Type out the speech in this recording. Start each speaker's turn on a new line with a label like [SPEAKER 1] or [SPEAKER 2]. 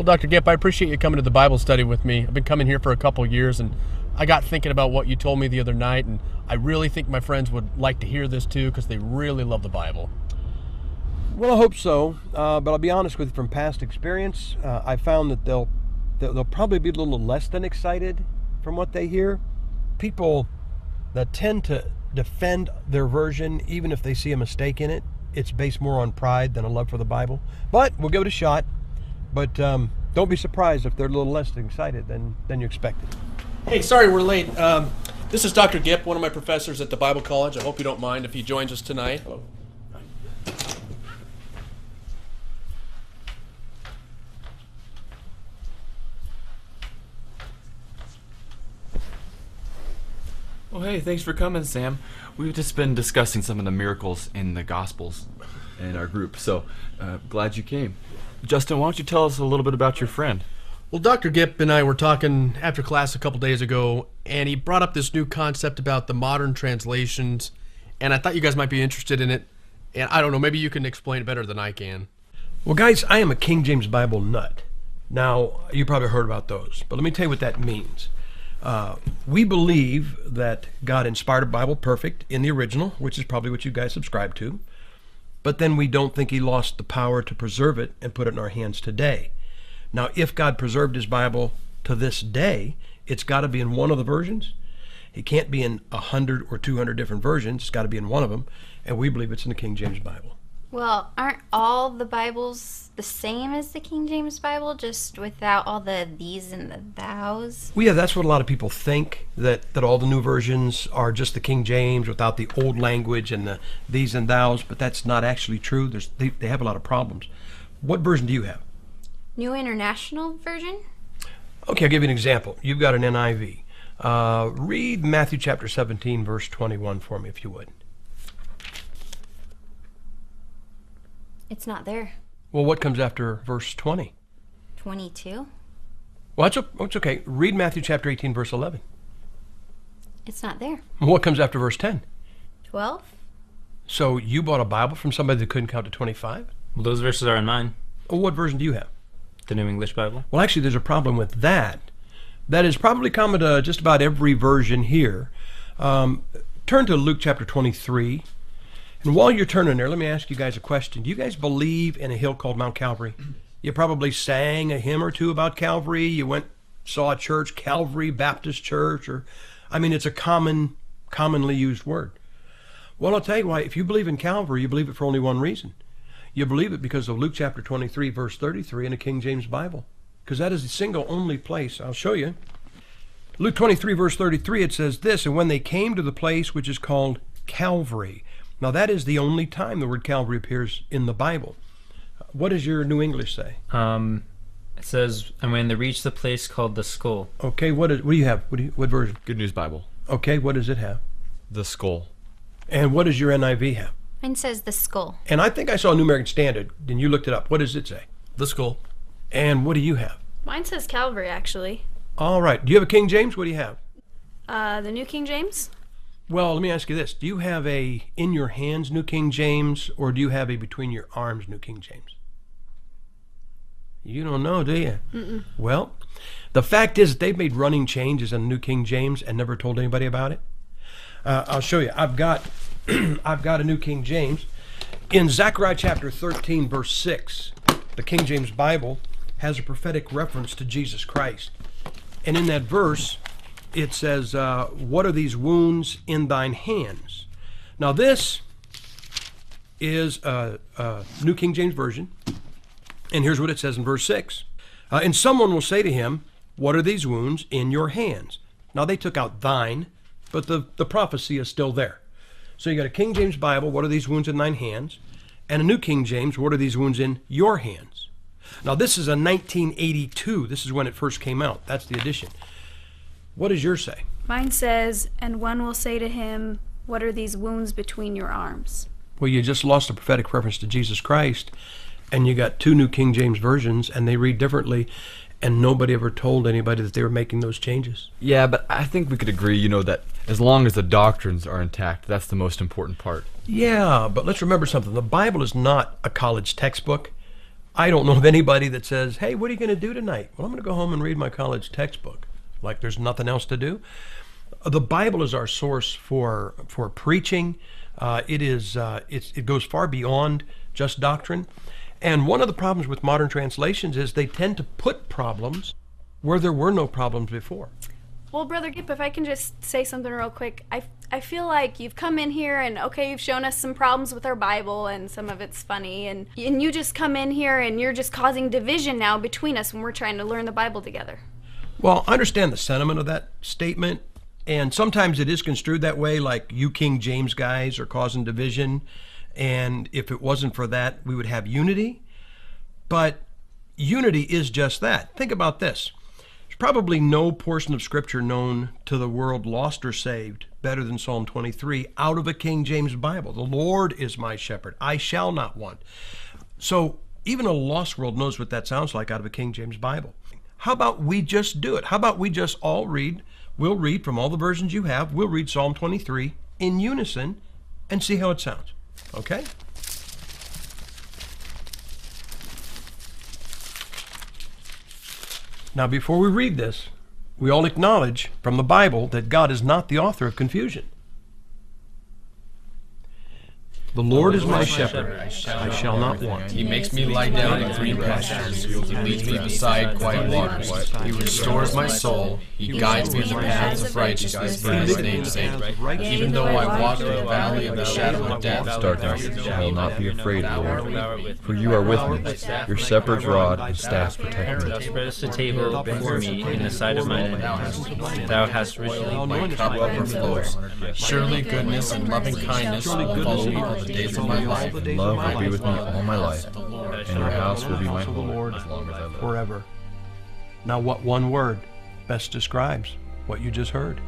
[SPEAKER 1] Well, Dr. Gipp, I appreciate you coming to the Bible study with me. I've been coming here for a couple years, and I got thinking about what you told me the other night, and I really think my friends would like to hear this too because they really love the Bible.
[SPEAKER 2] Well, I hope so, but I'll be honest with you, from past experience, I found that they'll probably be a little less than excited from what they hear. People that tend to defend their version, even if they see a mistake in it, it's based more on pride than a love for the Bible. But we'll give it a shot. But don't be surprised if they're a little less excited than you expected.
[SPEAKER 1] Hey, sorry we're late. This is Dr. Gipp, one of my professors at the Bible College. I hope you don't mind if he joins us tonight. Hello.
[SPEAKER 3] Well, hey, thanks for coming, Sam. We've just been discussing some of the miracles in the Gospels in our group, so glad you came. Justin, why don't you tell us a little bit about your friend?
[SPEAKER 1] Well, Dr. Gipp and I were talking after class a couple days ago, and he brought up this new concept about the modern translations, and I thought you guys might be interested in it. And I don't know, maybe you can explain it better than I can.
[SPEAKER 2] Well, guys, I am a King James Bible nut. Now, you probably heard about those, but let me tell you what that means. We believe that God inspired a Bible perfect in the original, which is probably what you guys subscribe to, but then we don't think he lost the power to preserve it and put it in our hands today. Now, if God preserved his Bible to this day, it's got to be in one of the versions. It can't be in 100 or 200 different versions. It's got to be in one of them, and we believe it's in the King James Bible.
[SPEAKER 4] Well, aren't all the Bibles the same as the King James Bible, just without all the these and the thous?
[SPEAKER 2] Well, yeah, that's what a lot of people think, that all the new versions are just the King James without the old language and the these and thous, but that's not actually true. They have a lot of problems. What version do you have?
[SPEAKER 4] New International Version?
[SPEAKER 2] Okay, I'll give you an example. You've got an NIV. Read Matthew chapter 17, verse 21 for me, if you would.
[SPEAKER 4] It's not there.
[SPEAKER 2] Well, what comes after verse 20?
[SPEAKER 4] 22?
[SPEAKER 2] Well, it's okay. Read Matthew chapter 18, verse 11.
[SPEAKER 4] It's not there.
[SPEAKER 2] What comes after verse 10?
[SPEAKER 4] 12?
[SPEAKER 2] So you bought a Bible from somebody that couldn't count to 25?
[SPEAKER 5] Well, those verses are in mine.
[SPEAKER 2] Well, what version do you have?
[SPEAKER 5] The New English Bible.
[SPEAKER 2] Well, actually, there's a problem with that. That is probably common to just about every version here. Turn to Luke chapter 23. And while you're turning there, let me ask you guys a question. Do you guys believe in a hill called Mount Calvary? You probably sang a hymn or two about Calvary. You saw a church, Calvary Baptist Church, it's a commonly used word. Well, I'll tell you why. If you believe in Calvary, you believe it for only one reason. You believe it because of Luke chapter 23, verse 33 in the King James Bible. Because that is the single only place. I'll show you. Luke 23, verse 33, it says this, and when they came to the place which is called Calvary. Now, that is the only time the word Calvary appears in the Bible. What does your New English say?
[SPEAKER 5] It says, and when they reached the place called the Skull.
[SPEAKER 2] Okay, what do you have? What version?
[SPEAKER 3] Good News Bible.
[SPEAKER 2] Okay, what does it have?
[SPEAKER 3] The Skull.
[SPEAKER 2] And what does your NIV have?
[SPEAKER 4] Mine says the Skull.
[SPEAKER 2] And I think I saw a New American Standard, and you looked it up. What does it say?
[SPEAKER 1] The Skull.
[SPEAKER 2] And what do you have?
[SPEAKER 6] Mine says Calvary, actually.
[SPEAKER 2] All right. Do you have a King James? What do you have?
[SPEAKER 6] The New King James?
[SPEAKER 2] Well, let me ask you this. Do you have a in your hands New King James, or do you have a between your arms New King James? You don't know, do you?
[SPEAKER 6] Mm-mm.
[SPEAKER 2] Well, the fact is that they've made running changes in the New King James and never told anybody about it. I'll show you. I've got a New King James. In Zechariah chapter 13, verse 6, the King James Bible has a prophetic reference to Jesus Christ. And in that verse, it says, what are these wounds in thine hands? Now this is a New King James Version. And here's what it says in verse 6. And someone will say to him, what are these wounds in your hands? Now they took out thine, but the prophecy is still there. So you got a King James Bible, what are these wounds in thine hands? And a New King James, what are these wounds in your hands? Now this is a 1982. This is when it first came out. That's the edition. What does yours say?
[SPEAKER 6] Mine says, and one will say to him, what are these wounds between your arms?
[SPEAKER 2] Well, you just lost a prophetic reference to Jesus Christ, and you got two New King James versions, and they read differently, and nobody ever told anybody that they were making those changes.
[SPEAKER 3] Yeah, but I think we could agree, that as long as the doctrines are intact, that's the most important part.
[SPEAKER 2] Yeah, but let's remember something. The Bible is not a college textbook. I don't know of anybody that says, hey, what are you going to do tonight? Well, I'm going to go home and read my college textbook. Like there's nothing else to do. The Bible is our source for preaching. It goes far beyond just doctrine. And one of the problems with modern translations is they tend to put problems where there were no problems before.
[SPEAKER 6] Well, Brother Gip, if I can just say something real quick, I feel like you've come in here and, okay, you've shown us some problems with our Bible and some of it's funny, and you just come in here and you're just causing division now between us when we're trying to learn the Bible together.
[SPEAKER 2] Well, I understand the sentiment of that statement, and sometimes it is construed that way, like you King James guys are causing division, and if it wasn't for that, we would have unity. But unity is just that. Think about this. There's probably no portion of Scripture known to the world, lost or saved, better than Psalm 23 out of a King James Bible. The Lord is my shepherd. I shall not want. So even a lost world knows what that sounds like out of a King James Bible. How about we just do it? How about we just all read? We'll read from all the versions you have. We'll read Psalm 23 in unison and see how it sounds. Okay? Now, before we read this, we all acknowledge from the Bible that God is not the author of confusion. The Lord is my shepherd, I shall not want.
[SPEAKER 1] He makes me lie down in green pastures. He leads me beside quiet waters. He restores my soul. He guides me in the paths of righteousness for his name's sake. Even though I walk through the valley of the shadow of death,
[SPEAKER 3] Darkness, I will not be afraid, Lord, for you are with me. Your shepherd's rod and staff protect me.
[SPEAKER 5] Thou spreadest a table before me in the sight of mine enemies. Thou hast richly
[SPEAKER 1] my cup overflows. Surely goodness and loving kindness will follow me all the days of my life.
[SPEAKER 3] Love will be with me all my life, and your house will be my home as long as I live.
[SPEAKER 2] Forever. Now, what one word best describes what you just heard?